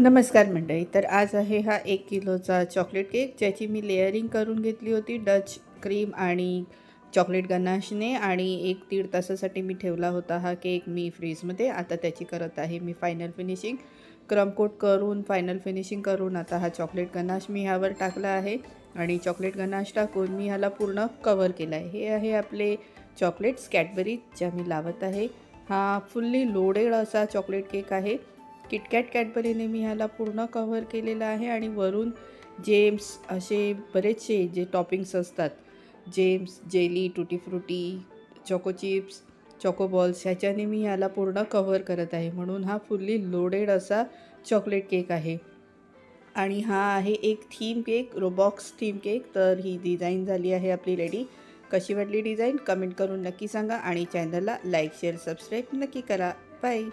नमस्कार मंडळी. तर आज आहे हा 1 किलोचा चॉकलेट केक, ज्याची मी लेअरिंग करून घेतली होती डच क्रीम आणि चॉकलेट गनाशने, आणि 1-1.5 तासासाठी मी ठेवला होता हा केक मी फ्रीजमध्ये. आता त्याची करत आहे मी फायनल फिनिशिंग. क्रम कोट करून फायनल फिनिशिंग करून आता हा चॉकलेट गनाश मी ह्यावर टाकला आहे आणि चॉकलेट गनाश टाकून मी ह्याला पूर्ण कवर केला आहे. हे आहे आपले चॉकलेट्स कॅडबरी ज्या मी लावत आहे. हा फुल्ली लोडेड असा चॉकलेट केक आहे. किटकॅट कॅडबरीने मी ह्याला पूर्ण कव्हर केलेला आहे आणि वरून जेम्स असे बरेचसे जे टॉपिंग्स असतात, gems, jelly, tutti frutti, choco chips, choco balls, ह्याच्याने मी ह्याला पूर्ण कव्हर करत आहे. म्हणून हा फुल्ली लोडेड असा चॉकलेट केक आहे. आणि हा आहे एक theme cake, Roblox theme cake. तर ही डिझाईन झाली आहे आपली रेडी. कशी वाटली डिझाईन कमेंट करून नक्की सांगा आणि चॅनलला लाईक शेअर सबस्क्राईब नक्की करा. बाय.